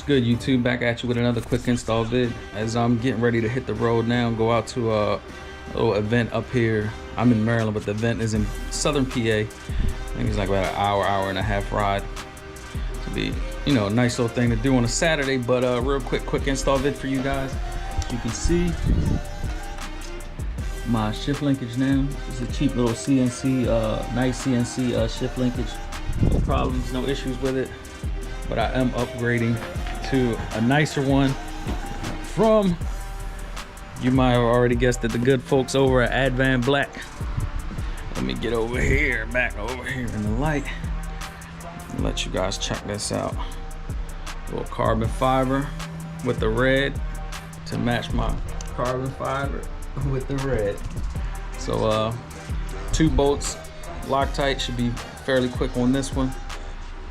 What's good, YouTube? Back at you with another quick install vid. As I'm getting ready to hit the road now and go out to a little event up here. I'm in Maryland, but the event is in southern PA. I think it's like about an hour and a half ride. To be, you know, a nice little thing to do on a Saturday. But real quick install vid for you guys. As you can see, my shift linkage now. It's a cheap little CNC, nice CNC shift linkage. No problems, no issues with it. But I am upgrading to a nicer one from, you might have already guessed it, the good folks over at AdvanBlack. Let me get over here, back over here in the light, and let you guys check this out. A little carbon fiber with the red to match my carbon fiber with the red. So 2 bolts, Loctite, should be fairly quick on this one.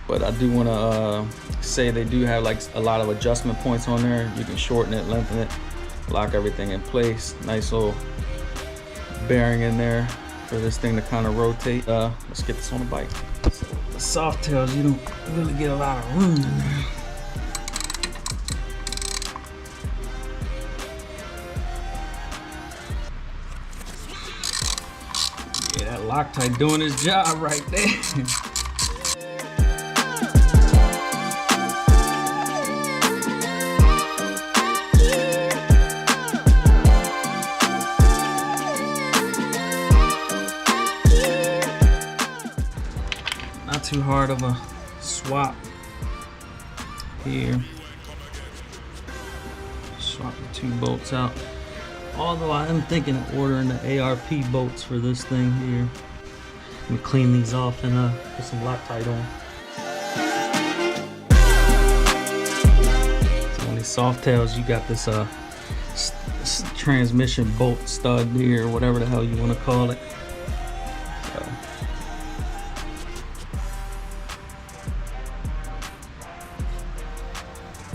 But I do want to say they do have like a lot of adjustment points on there. You can shorten it, lengthen it, lock everything in place. Nice little bearing in there for this thing to kind of rotate. Let's get this on the bike. So the Softails, you don't really get a lot of room in there. Yeah, that Loctite doing his job right there. Not too hard of a swap here. Swap the 2 bolts out. Although I am thinking of ordering the ARP bolts for this thing here. I'm gonna clean these off and put some Loctite on. So on these Softails, you got this transmission bolt stud here, or whatever the hell you want to call it.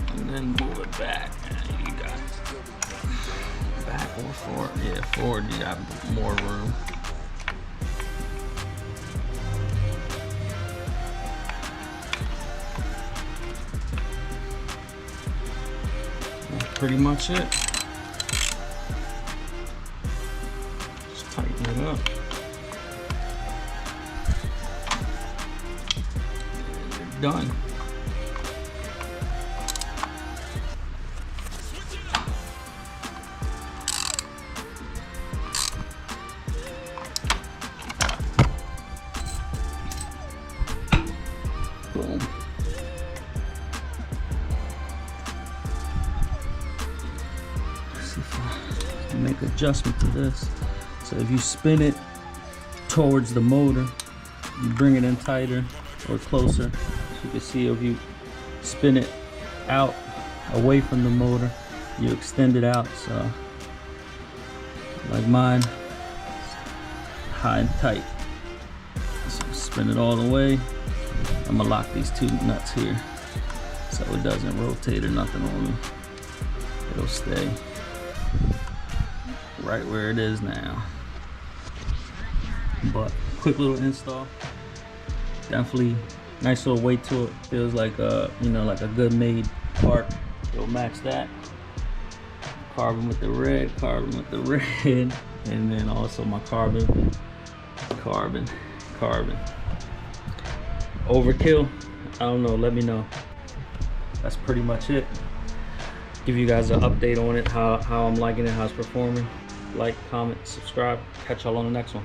And then move it back. You got back or forward. Yeah, forward you got more room. That's pretty much it. Just tighten it up. And you're done. Boom. See if I can make adjustment to this. So if you spin it towards the motor, you bring it in tighter or closer. So you can see if you spin it out away from the motor, you extend it out. So like mine, high and tight. So spin it all the way. I'm gonna lock these 2 nuts here so it doesn't rotate or nothing on me. It'll stay right where it is now. But quick little install. Definitely nice little weight to it. Feels like you know, like a good made part. It'll match that. Carbon with the red, carbon with the red, and then also my carbon. Overkill? I don't know, let me know. That's pretty much it. Give you guys an update on it, how I'm liking it, how it's performing. Like, comment, subscribe. Catch y'all on the next one.